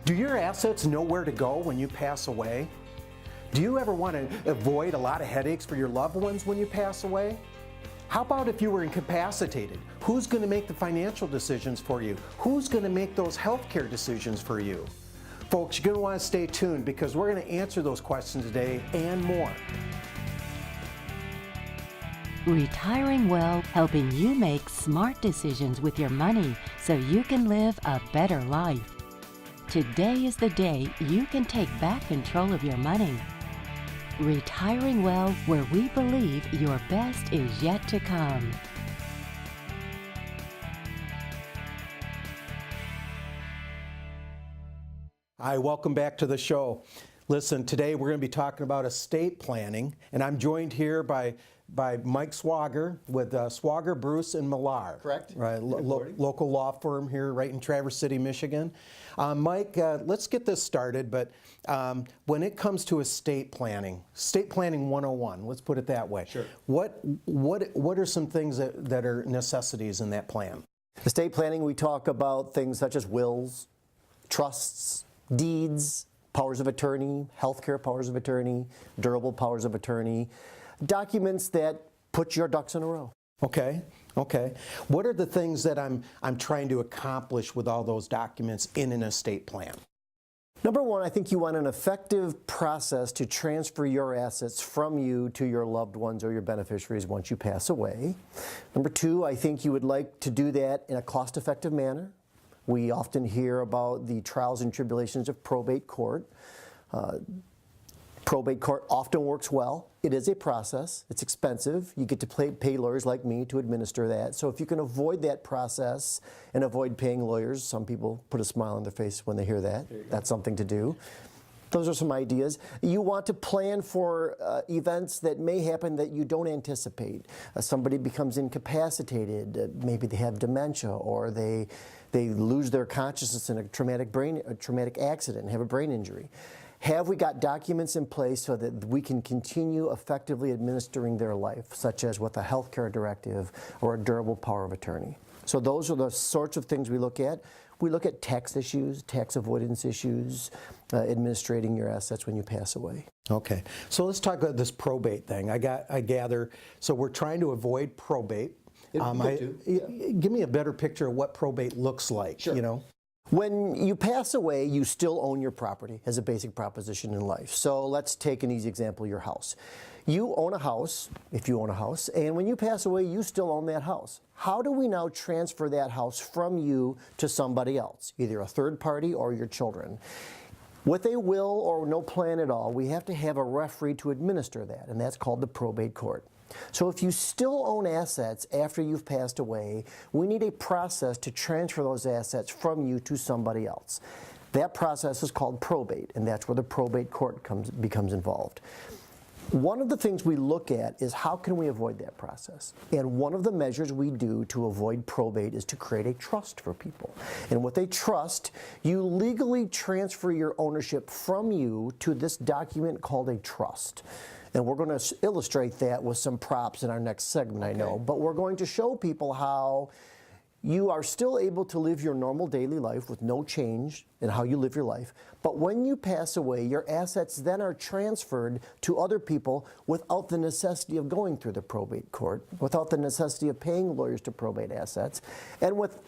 Do your assets know where to go when you pass away? Do you ever want to avoid a lot of headaches for your loved ones when you pass away? How about if you were incapacitated? Who's going to make the financial decisions for you? Who's going to make those healthcare decisions for you? Folks, you're going to want to stay tuned because we're going to answer those questions today and more. Retiring Well, helping you make smart decisions with your money so you can live a better life. Today is the day you can take back control of your money. Retiring Well, where we believe your best is yet to come. Hi, welcome back to the show. Listen, today we're going to be talking about estate planning, and I'm joined here by Mike Swager with Swager, Bruce, and Millar. Correct. Right, local law firm here right in Traverse City, Michigan. Mike, let's get this started, but when it comes to estate planning 101, let's put it that way. Sure. What are some things that are necessities in that plan? Estate planning, we talk about things such as wills, trusts, deeds, powers of attorney, healthcare powers of attorney, durable powers of attorney, documents that put your ducks in a row. Okay. What are the things that I'm trying to accomplish with all those documents in an estate plan? Number one, I think you want an effective process to transfer your assets from you to your loved ones or your beneficiaries once you pass away. Number two, I think you would like to do that in a cost-effective manner. We often hear about the trials and tribulations of probate court. Probate court often works well. It is a process. It's expensive. You get to pay lawyers like me to administer that. So if you can avoid that process and avoid paying lawyers, some people put a smile on their face when they hear that. That's something to do. Those are some ideas. You want to plan for events that may happen that you don't anticipate. Somebody becomes incapacitated. Maybe they have dementia, or they lose their consciousness in a traumatic accident and have a brain injury. Have we got documents in place so that we can continue effectively administering their life, such as with a healthcare directive or a durable power of attorney? So those are the sorts of things we look at. We look at tax issues, tax avoidance issues, administrating your assets when you pass away. Okay, so let's talk about this probate thing. I gather, so we're trying to avoid probate. Give me a better picture of what probate looks like. Sure. You know? When you pass away, you still own your property as a basic proposition in life. So let's take an easy example, your house. You own a house, if you own a house, and when you pass away, you still own that house. How do we now transfer that house from you to somebody else, either a third party or your children? With a will or no plan at all, we have to have a referee to administer that, and that's called the probate court. So if you still own assets after you've passed away, we need a process to transfer those assets from you to somebody else. That process is called probate, and that's where the probate court becomes involved. One of the things we look at is how can we avoid that process? And one of the measures we do to avoid probate is to create a trust for people. And with a trust, you legally transfer your ownership from you to this document called a trust. And we're going to illustrate that with some props in our next segment, I know. But we're going to show people how you are still able to live your normal daily life with no change in how you live your life. But when you pass away, your assets then are transferred to other people without the necessity of going through the probate court, without the necessity of paying lawyers to probate assets, and with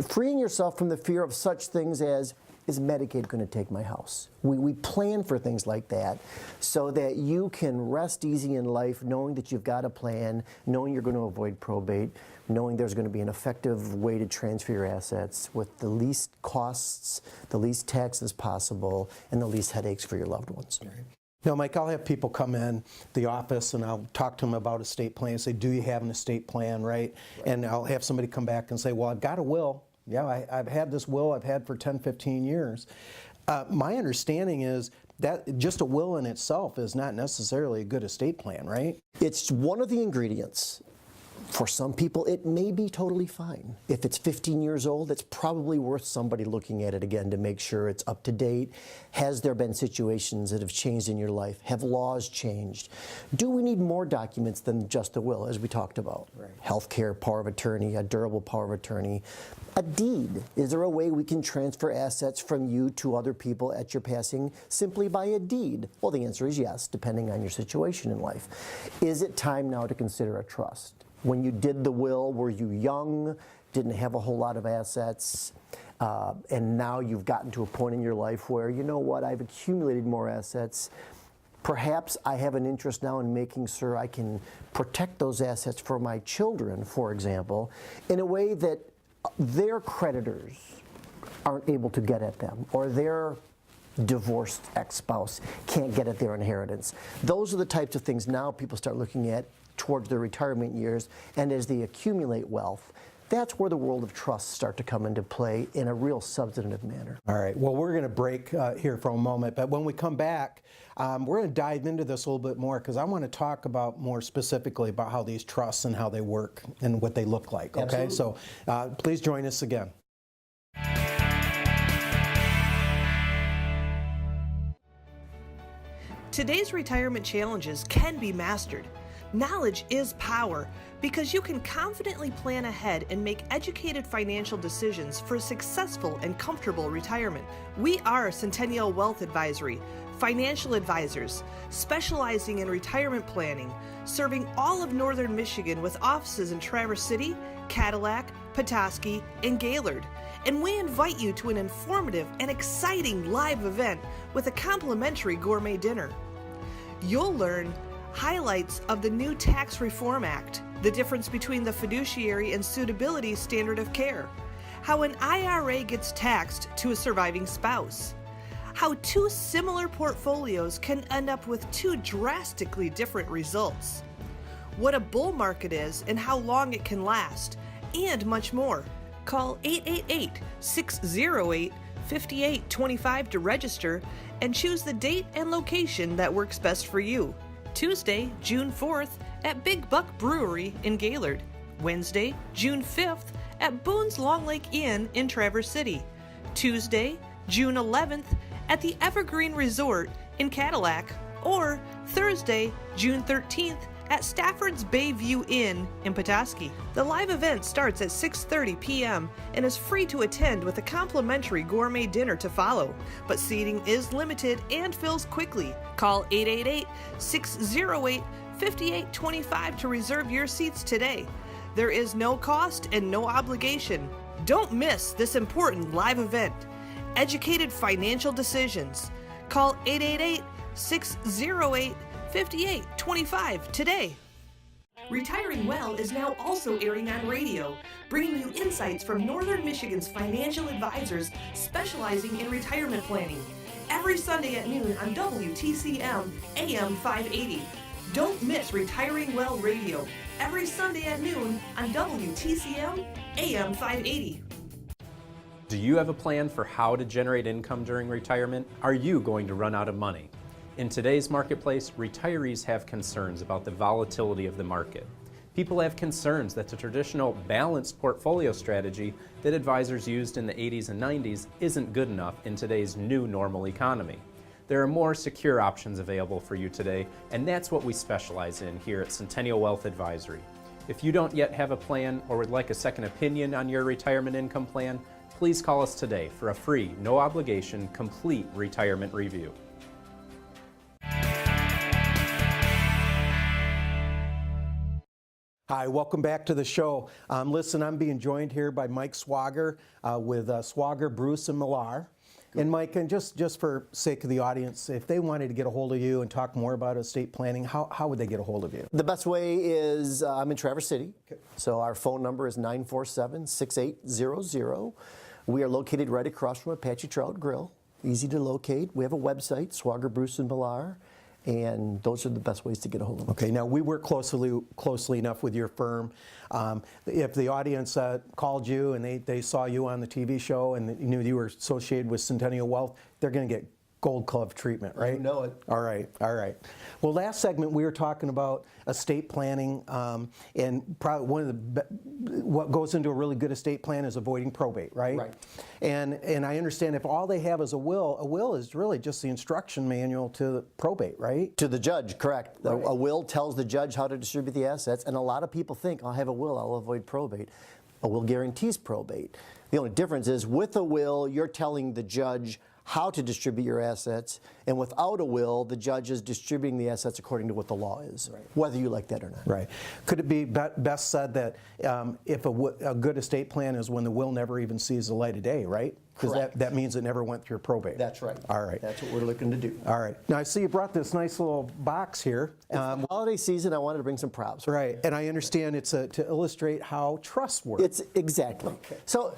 freeing yourself from the fear of such things as, is Medicaid going to take my house? We plan for things like that so that you can rest easy in life knowing that you've got a plan, knowing you're going to avoid probate, knowing there's going to be an effective way to transfer your assets with the least costs, the least taxes possible, and the least headaches for your loved ones. Now, Mike, I'll have people come in the office and I'll talk to them about estate plan and say, do you have an estate plan, right? And I'll have somebody come back and say, well, I've got a will. Yeah, I've had this will I've had for 10, 15 years. My understanding is that just a will in itself is not necessarily a good estate plan, right? It's one of the ingredients. For some people, it may be totally fine. If it's 15 years old, it's probably worth somebody looking at it again to make sure it's up to date. Has there been situations that have changed in your life? Have laws changed? Do we need more documents than just a will, as we talked about? Right. Healthcare power of attorney, a durable power of attorney, a deed. Is there a way we can transfer assets from you to other people at your passing simply by a deed? Well, the answer is yes, depending on your situation in life. Is it time now to consider a trust? When you did the will, were you young, didn't have a whole lot of assets, and now you've gotten to a point in your life where, you know what, I've accumulated more assets. Perhaps I have an interest now in making sure I can protect those assets for my children, for example, in a way that their creditors aren't able to get at them, or their divorced ex-spouse can't get at their inheritance. Those are the types of things now people start looking at towards their retirement years, and as they accumulate wealth, that's where the world of trusts start to come into play in a real substantive manner. All right, well, we're going to break here for a moment, but when we come back, we're going to dive into this a little bit more because I want to talk about more specifically about how these trusts and how they work and what they look like, okay? Absolutely. So please join us again. Today's retirement challenges can be mastered. Knowledge is power because you can confidently plan ahead and make educated financial decisions for a successful and comfortable retirement. We are Centennial Wealth Advisory, financial advisors specializing in retirement planning, serving all of northern Michigan with offices in Traverse City, Cadillac, Petoskey, and Gaylord. And we invite you to an informative and exciting live event with a complimentary gourmet dinner. You'll learn highlights of the new Tax Reform Act, the difference between the fiduciary and suitability standard of care, how an IRA gets taxed to a surviving spouse, how two similar portfolios can end up with two drastically different results, what a bull market is and how long it can last, and much more. Call 888-608-5825 to register and choose the date and location that works best for you. Tuesday, June 4th at Big Buck Brewery in Gaylord. Wednesday, June 5th at Boone's Long Lake Inn in Traverse City. Tuesday, June 11th at the Evergreen Resort in Cadillac. Or Thursday, June 13th at Stafford's Bayview Inn in Petoskey. The live event starts at 6:30 p.m. and is free to attend with a complimentary gourmet dinner to follow, but seating is limited and fills quickly. Call 888-608-5825 to reserve your seats today. There is no cost and no obligation. Don't miss this important live event. Educated financial decisions. Call 888-608-5825 today. Retiring Well is now also airing on radio, bringing you insights from Northern Michigan's financial advisors specializing in retirement planning. Every Sunday at noon on WTCM AM 580. Don't miss Retiring Well Radio every Sunday at noon on WTCM AM 580. Do you have a plan for how to generate income during retirement? Are you going to run out of money? In today's marketplace, retirees have concerns about the volatility of the market. People have concerns that the traditional balanced portfolio strategy that advisors used in the 80s and 90s isn't good enough in today's new normal economy. There are more secure options available for you today, and that's what we specialize in here at Centennial Wealth Advisory. If you don't yet have a plan or would like a second opinion on your retirement income plan, please call us today for a free, no obligation, complete retirement review. Hi, welcome back to the show. Listen, I'm being joined here by Mike Swager with Swager, Bruce, and Millar. And Mike, and just for sake of the audience, if they wanted to get a hold of you and talk more about estate planning, how would they get a hold of you? The best way is I'm in Traverse City, so our phone number is 947-6800. We are located right across from Apache Trout Grill. Easy to locate. We have a website, Swager, Bruce, and Millar. And those are the best ways to get a hold of them. Okay, now we work closely enough with your firm. If the audience called you and they saw you on the TV show and knew you were associated with Centennial Wealth, they're going to get Gold Glove treatment, right? You know it. All right, all right. Well, last segment we were talking about estate planning, and probably one of the what goes into a really good estate plan is avoiding probate, right? Right. And I understand if all they have is a will is really just the instruction manual to probate, right? To the judge, correct. Right. A will tells the judge how to distribute the assets, and a lot of people think, I'll have a will, I'll avoid probate. A will guarantees probate. The only difference is with a will, you're telling the judge how to distribute your assets, and without a will, the judge is distributing the assets according to what the law is, whether you like that or not. Right. Could it be best said that if a good estate plan is when the will never even sees the light of day, right? Because Correct. that means it never went through probate. That's right. All right. That's what we're looking to do. All right. Now I see you brought this nice little box here. Holiday season, I wanted to bring some props. Right. And I understand it's to illustrate how trusts work. It's exactly. So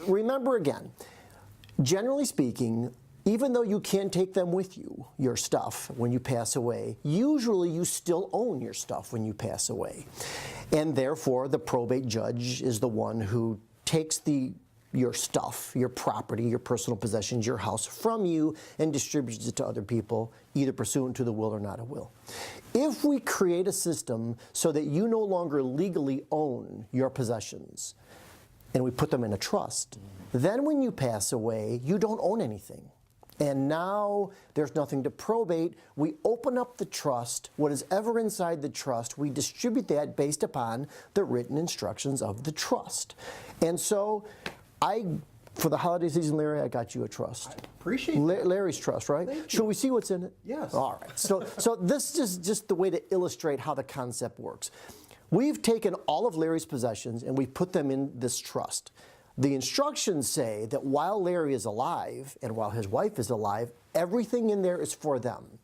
remember again, generally speaking, even though you can take them with you, your stuff, when you pass away, usually you still own your stuff when you pass away. And therefore, the probate judge is the one who takes your stuff, your property, your personal possessions, your house from you and distributes it to other people, either pursuant to the will or not a will. If we create a system so that you no longer legally own your possessions, and we put them in a trust, then when you pass away, you don't own anything. And now there's nothing to probate. We open up the trust. What is ever inside the trust, we distribute that based upon the written instructions of the trust. And so for the holiday season, Larry, I got you a trust. Appreciate that. Larry's trust, right? Thank you. Shall we see what's in it? Yes. All right. So this is just the way to illustrate how the concept works. We've taken all of Larry's possessions and we put them in this trust. The instructions say that while Larry is alive and while his wife is alive, everything in there is for them.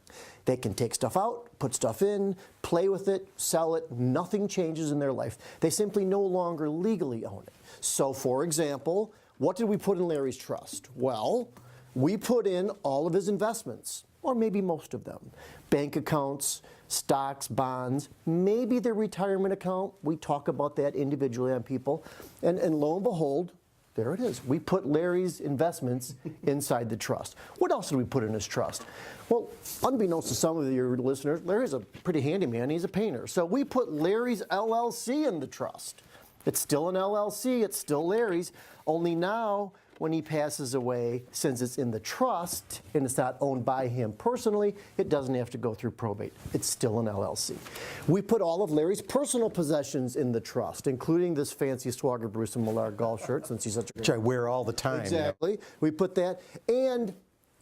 They can take stuff out, put stuff in, play with it, sell it. Nothing changes in their life. They simply no longer legally own it. So, for example, what did we put in Larry's trust? Well, we put in all of his investments, or maybe most of them. Bank accounts, stocks, bonds, maybe their retirement account. We talk about that individually on people. And lo and behold, there it is. We put Larry's investments inside the trust. What else did we put in his trust? Well, unbeknownst to some of your listeners, Larry's a pretty handy man. He's a painter. So we put Larry's LLC in the trust. It's still an LLC. It's still Larry's. Only now, when he passes away, since it's in the trust and it's not owned by him personally, it doesn't have to go through probate. It's still an LLC. We put all of Larry's personal possessions in the trust, including this fancy Swagger Bruce and Millard golf shirt, since he's such a Which I wear all the time. Exactly. We put that. And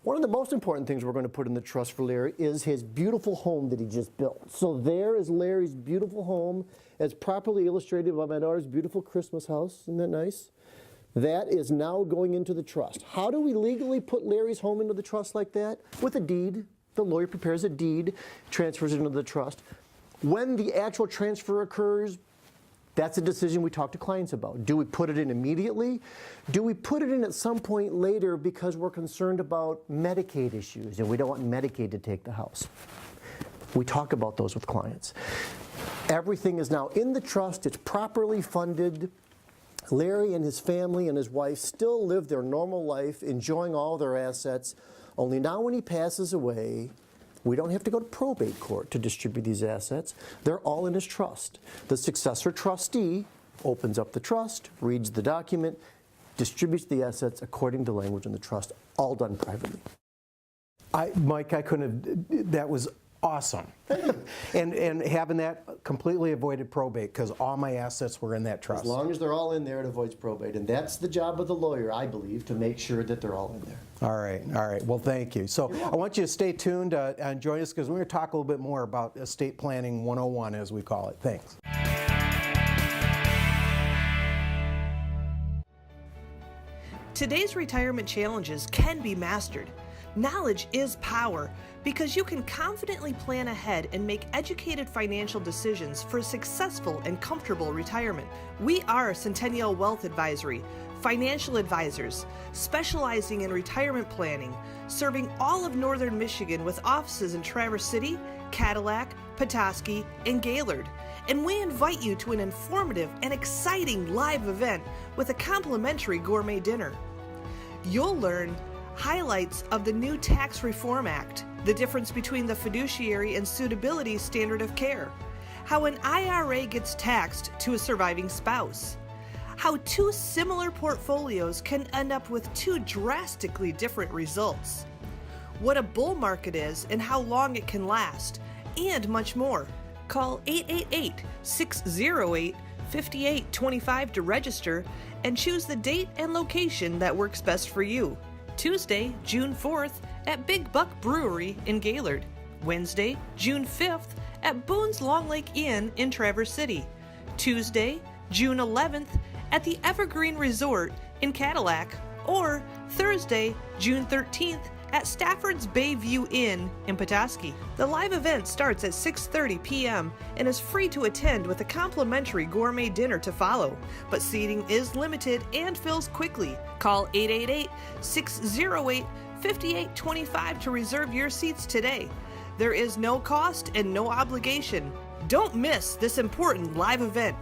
one of the most important things we're going to put in the trust for Larry is his beautiful home that he just built. So there is Larry's beautiful home, as properly illustrated by my daughter's beautiful Christmas house. Isn't that nice? That is now going into the trust. How do we legally put Larry's home into the trust like that? With a deed. The lawyer prepares a deed, transfers it into the trust. When the actual transfer occurs, that's a decision we talk to clients about. Do we put it in immediately? Do we put it in at some point later because we're concerned about Medicaid issues and we don't want Medicaid to take the house? We talk about those with clients. Everything is now in the trust. It's properly funded. Larry and his family and his wife still live their normal life, enjoying all their assets. Only now when he passes away, we don't have to go to probate court to distribute these assets. They're all in his trust. The successor trustee opens up the trust, reads the document, distributes the assets according to language in the trust, all done privately. Mike, I couldn't have, that was awesome. and having that completely avoided probate because all my assets were in that trust. As long as they're all in there, it avoids probate. And that's the job of the lawyer, I believe, to make sure that they're all in there. All right, all right. Well, thank you. So I want you to stay tuned and join us because we're going to talk a little bit more about estate planning 101, as we call it. Thanks. Today's retirement challenges can be mastered. Knowledge is power because you can confidently plan ahead and make educated financial decisions for a successful and comfortable retirement. We are Centennial Wealth Advisory, financial advisors specializing in retirement planning, serving all of northern Michigan with offices in Traverse City, Cadillac, Petoskey, and Gaylord. And we invite you to an informative and exciting live event with a complimentary gourmet dinner. You'll learn highlights of the new Tax Reform Act, the difference between the fiduciary and suitability standard of care, how an IRA gets taxed to a surviving spouse, how two similar portfolios can end up with two drastically different results, what a bull market is and how long it can last, and much more. Call 888-608-5825 to register and choose the date and location that works best for you. Tuesday, June 4th at Big Buck Brewery in Gaylord. Wednesday, June 5th at Boone's Long Lake Inn in Traverse City. Tuesday, June 11th at the Evergreen Resort in Cadillac. Or Thursday, June 13th at Stafford's Bayview Inn in Petoskey. The live event starts at 6:30 p.m. and is free to attend with a complimentary gourmet dinner to follow, but seating is limited and fills quickly. Call 888-608-5825 to reserve your seats today. There is no cost and no obligation. Don't miss this important live event.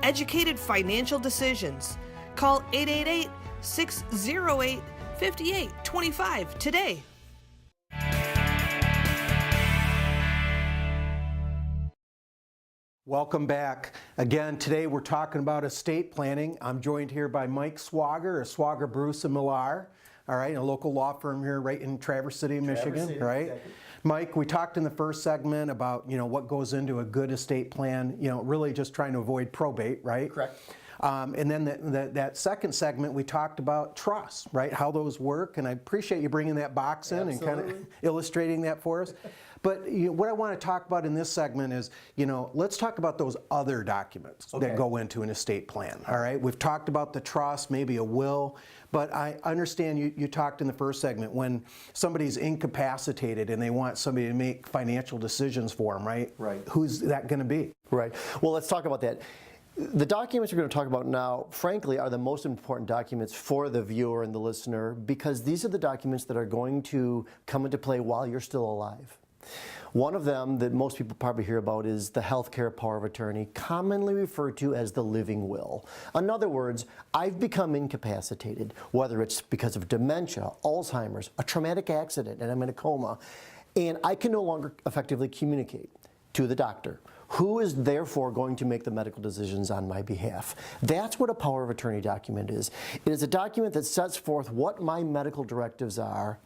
Educated Financial Decisions. Call 888-608-5825 today. Welcome back. Again, today we're talking about estate planning. I'm joined here by Mike Swager of Swager, Bruce & Millar, all right, a local law firm here right in Traverse City, Michigan, City, right? exactly. Mike, we talked in the first segment about, what goes into a good estate plan, really just trying to avoid probate, right? Correct. And then that second segment, we talked about trusts, right? How those work, and I appreciate you bringing that box in and kind of illustrating that for us. But what I want to talk about in this segment is, let's talk about those other documents that go into an estate plan, all right? We've talked about the trust, maybe a will, but I understand you talked in the first segment when somebody's incapacitated and they want somebody to make financial decisions for them, right? Right. Who's that going to be? Right. Well, let's talk about that. The documents we're going to talk about now, frankly, are the most important documents for the viewer and the listener because these are the documents that are going to come into play while you're still alive. One of them that most people probably hear about is the healthcare power of attorney, commonly referred to as the living will. In other words, I've become incapacitated, whether it's because of dementia, Alzheimer's, a traumatic accident, and I'm in a coma, and I can no longer effectively communicate to the doctor, who is therefore going to make the medical decisions on my behalf. That's what a power of attorney document is. It is a document that sets forth what my medical directives are.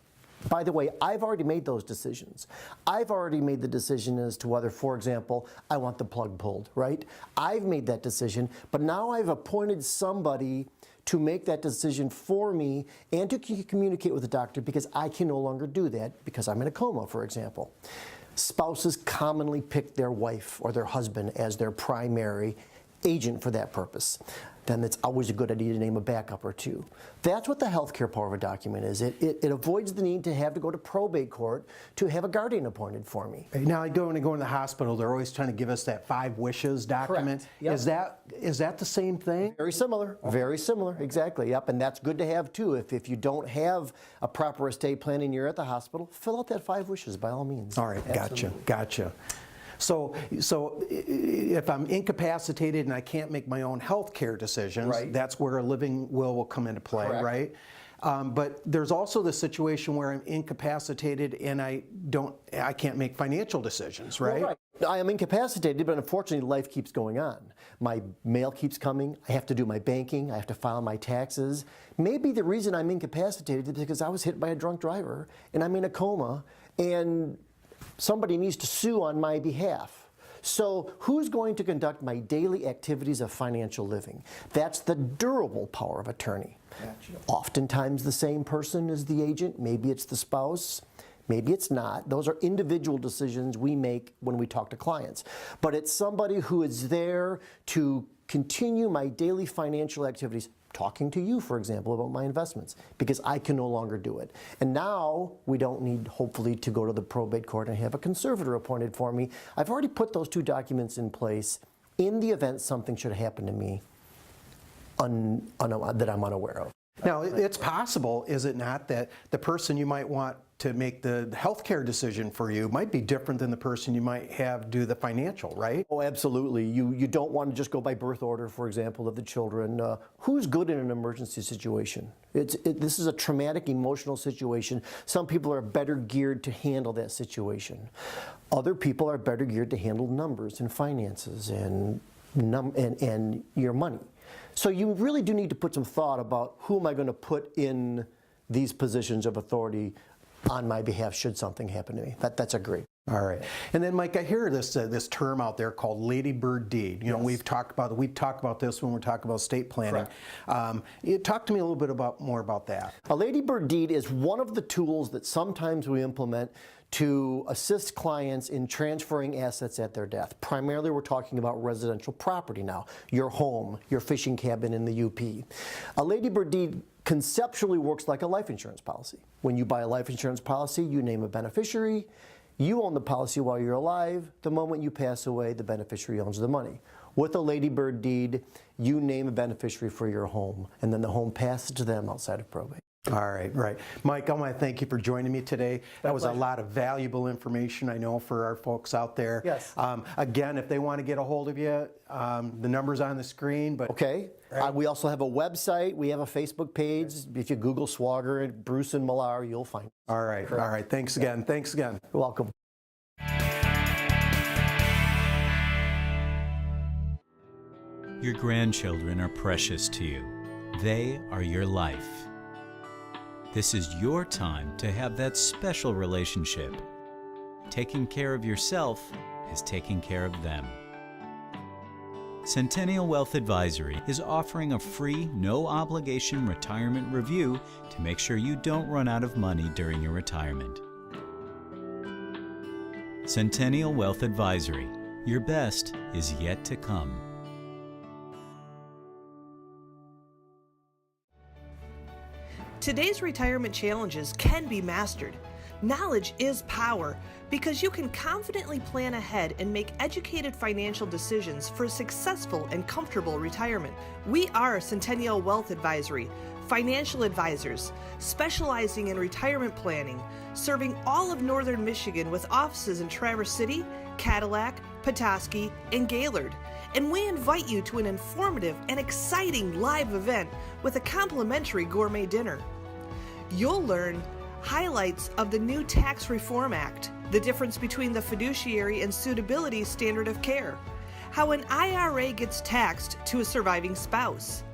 By the way, I've already made those decisions. I've already made the decision as to whether, for example, I want the plug pulled, right? I've made that decision, but now I've appointed somebody to make that decision for me and to communicate with the doctor because I can no longer do that because I'm in a coma, for example. Spouses commonly pick their wife or their husband as their primary agent for that purpose. Then it's always a good idea to name a backup or two. That's what the healthcare power of a document is. It avoids the need to have to go to probate court to have a guardian appointed for me. Now, when I go in the hospital, they're always trying to give us that 5 wishes document. Correct. Yep. Is that the same thing? Very similar, very similar, exactly, yep, and that's good to have too. If you don't have a proper estate plan and you're at the hospital, fill out that 5 wishes by all means. All right, Absolutely. gotcha. So if I'm incapacitated and I can't make my own health care decisions, Right. that's where a living will come into play, Correct. right? But there's also the situation where I'm incapacitated and I can't make financial decisions, right? Well, right. I am incapacitated, but unfortunately life keeps going on. My mail keeps coming, I have to do my banking, I have to file my taxes. Maybe the reason I'm incapacitated is because I was hit by a drunk driver and I'm in a coma and somebody needs to sue on my behalf. So who's going to conduct my daily activities of financial living? That's the durable power of attorney. Gotcha. Oftentimes the same person is the agent. Maybe it's the spouse. Maybe it's not. Those are individual decisions we make when we talk to clients. But it's somebody who is there to continue my daily financial activities, talking to you, for example, about my investments, because I can no longer do it. And now we don't need, hopefully, to go to the probate court and have a conservator appointed for me. I've already put those 2 documents in place in the event something should happen to me that I'm unaware of. Now, it's possible, is it not, that the person you might want to make the healthcare decision for you might be different than the person you might have do the financial, right? Oh, absolutely. You don't want to just go by birth order, for example, of the children. Who's good in an emergency situation? This is a traumatic, emotional situation. Some people are better geared to handle that situation. Other people are better geared to handle numbers and finances and your money. So you really do need to put some thought about who am I going to put in these positions of authority on my behalf should something happen to me. That's a great. All right. And then, Mike, I hear this term out there called ladybird deed. You know, we've talked about this when we're talking about estate planning. Talk to me a little bit more about that. A ladybird deed is one of the tools that sometimes we implement to assist clients in transferring assets at their death. Primarily, we're talking about residential property now, your home, your fishing cabin in the UP. A ladybird deed conceptually works like a life insurance policy. When you buy a life insurance policy, you name a beneficiary. You own the policy while you're alive. The moment you pass away, the beneficiary owns the money. With a ladybird deed, you name a beneficiary for your home, and then the home passes to them outside of probate. All right, right. Mike, I want to thank you for joining me today. That was a lot of valuable information, I know, for our folks out there. Yes. Again, if they want to get a hold of you, the number's on the screen. But okay. Right. We also have a website. We have a Facebook page. If you Google Swager, Bruce and Millar, you'll find it. All right. Correct. All right. Thanks again. Thanks again. You're welcome. Your grandchildren are precious to you. They are your life. This is your time to have that special relationship. Taking care of yourself is taking care of them. Centennial Wealth Advisory is offering a free, no-obligation retirement review to make sure you don't run out of money during your retirement. Centennial Wealth Advisory. Your best is yet to come. Today's retirement challenges can be mastered. Knowledge is power because you can confidently plan ahead and make educated financial decisions for a successful and comfortable retirement. We are Centennial Wealth Advisory, financial advisors specializing in retirement planning, serving all of northern Michigan with offices in Traverse City, Cadillac, Petoskey, and Gaylord. And we invite you to an informative and exciting live event with a complimentary gourmet dinner. You'll learn highlights of the new Tax Reform Act, the difference between the fiduciary and suitability standard of care, how an IRA gets taxed to a surviving spouse,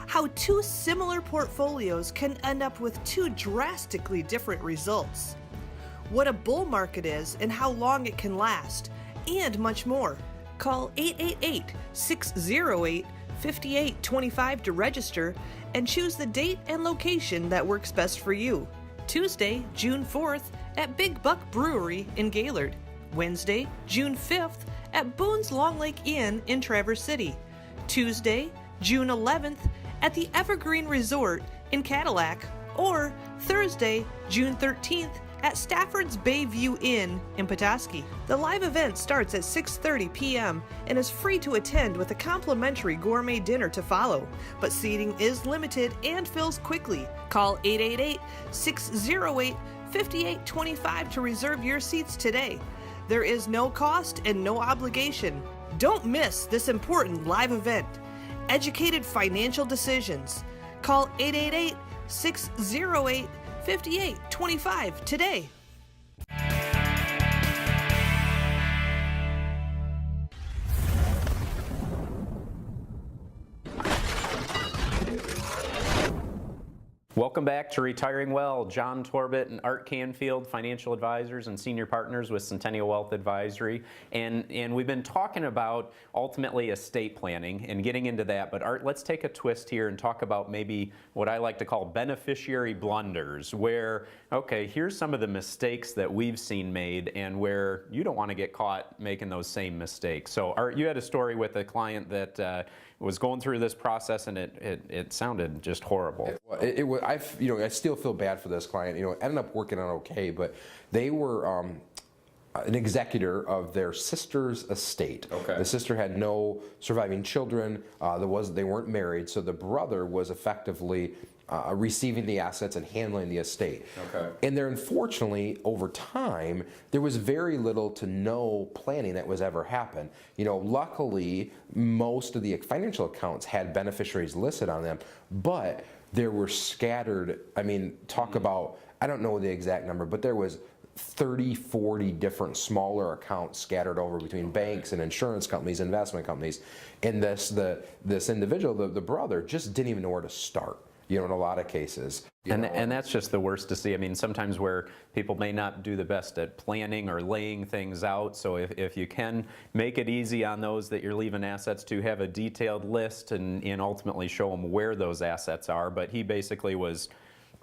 how two similar portfolios can end up with two drastically different results, what a bull market is and how long it can last, and much more. Call 888-608-5825 to register and choose the date and location that works best for you. Tuesday, June 4th at Big Buck Brewery in Gaylord. Wednesday, June 5th at Boone's Long Lake Inn in Traverse City. Tuesday, June 11th at the Evergreen Resort in Cadillac. Or Thursday, June 13th at Stafford's Bayview Inn in Petoskey. The live event starts at 6:30 p.m. and is free to attend with a complimentary gourmet dinner to follow, but seating is limited and fills quickly. Call 888-608-5825 to reserve your seats today. There is no cost and no obligation. Don't miss this important live event. Educated financial decisions. Call 888-608-5825 today. Welcome back to Retiring Well. John Torbett and Art Canfield, financial advisors and senior partners with Centennial Wealth Advisory. And we've been talking about ultimately estate planning and getting into that. But Art, let's take a twist here and talk about maybe what I like to call beneficiary blunders, where, okay, here's some of the mistakes that we've seen made and where you don't want to get caught making those same mistakes. So Art, you had a story with a client that was going through this process, and it sounded just horrible. It was, I still feel bad for this client. Ended up working out okay, but they were an executor of their sister's estate. Okay. The sister had no surviving children. They weren't married, so the brother was effectively receiving the assets and handling the estate. Okay. And there, unfortunately, over time, there was very little to no planning that was ever happened. You know, luckily, most of the financial accounts had beneficiaries listed on them, but there were scattered, I mean, talk about, I don't know the exact number, but there was 30, 40 different smaller accounts scattered over between banks and insurance companies, investment companies. And this individual, the brother, just didn't even know where to start, you know, in a lot of cases. And that's just the worst to see. I mean, sometimes where people may not do the best at planning or laying things out. So if you can make it easy on those that you're leaving assets to, have a detailed list and ultimately show them where those assets are. But he basically was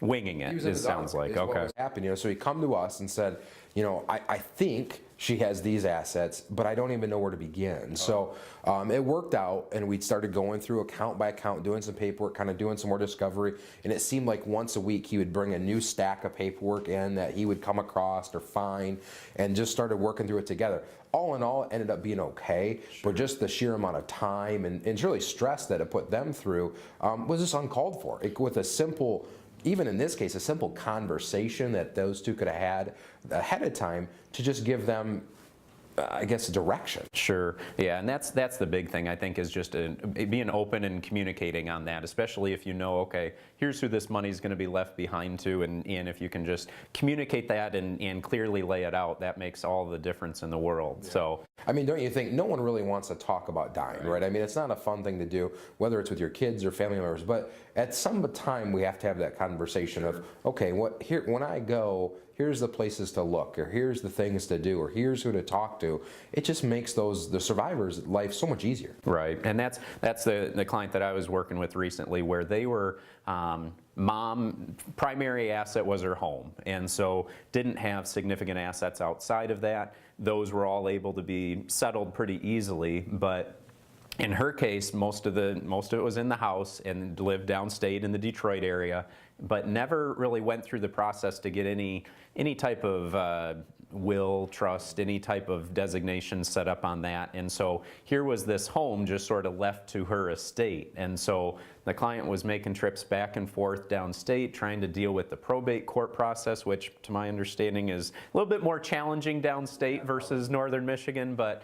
winging it, it sounds like. Okay. Okay. What was happening, you know, so he come to us and said, you know, I think she has these assets, but I don't even know where to begin. So it worked out, and we started going through account by account, doing some paperwork, kind of doing some more discovery, and it seemed like once a week he would bring a new stack of paperwork in that he would come across or find, and just started working through it together. All in all, it ended up being okay, but just the sheer amount of time and really stress that it put them through was just uncalled for. With a simple, even in this case, a simple conversation that those two could have had ahead of time to just give them, I guess, direction. Sure. Yeah, and that's the big thing, I think, is just being open and communicating on that, especially if you know, okay, here's who this money is going to be left behind to, and if you can just communicate that and clearly lay it out, that makes all the difference in the world. Yeah. So, I mean, don't you think no one really wants to talk about dying, right? I mean, it's not a fun thing to do, whether it's with your kids or family members, but at some time we have to have that conversation of, okay, when I go, here's the places to look, or here's the things to do, or here's who to talk to. It just makes the survivors' life so much easier. Right, and that's the client that I was working with recently, where they were mom primary asset was her home, and so didn't have significant assets outside of that. Those were all able to be settled pretty easily, but in her case, most of it was in the house and lived downstate in the Detroit area, but never really went through the process to get any type of will, trust, any type of designation set up on that. And so here was this home just sort of left to her estate. And so the client was making trips back and forth downstate, trying to deal with the probate court process, which to my understanding is a little bit more challenging downstate versus northern Michigan. But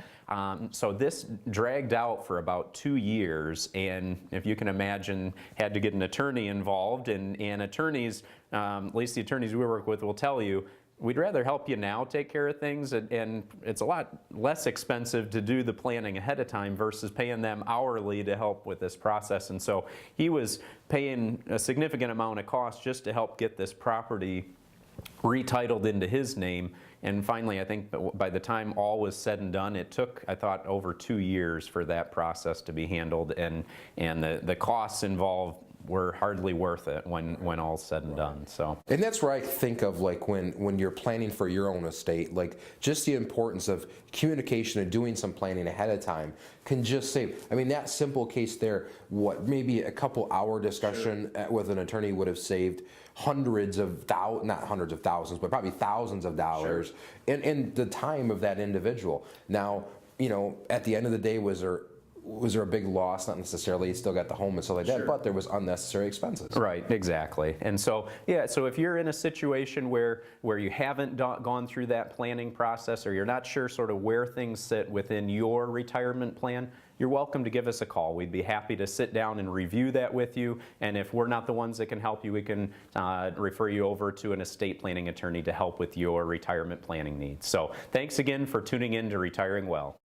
so this dragged out for about 2 years, and if you can imagine, had to get an attorney involved, and attorneys, at least the attorneys we work with will tell you, we'd rather help you now take care of things, and it's a lot less expensive to do the planning ahead of time versus paying them hourly to help with this process. And so he was paying a significant amount of cost just to help get this property retitled into his name. And finally, I think by the time all was said and done, it took, I thought, over 2 years for that process to be handled, and the costs involved were hardly worth it when all's said and done. So, and that's where I think of, like, when you're planning for your own estate, like, just the importance of communication and doing some planning ahead of time can just save. I mean, that simple case there, maybe a couple hour discussion with an attorney would have saved hundreds of not hundreds of thousands, but probably thousands of dollars in the time of that individual. Now, you know, at the end of the day, was there a big loss? Not necessarily. You still got the home and stuff like that, but there was unnecessary expenses. Right, exactly. And so, yeah, so if you're in a situation where you haven't gone through that planning process, or you're not sure sort of where things sit within your retirement plan, you're welcome to give us a call. We'd be happy to sit down and review that with you. And if we're not the ones that can help you, we can refer you over to an estate planning attorney to help with your retirement planning needs. So thanks again for tuning in to Retiring Well.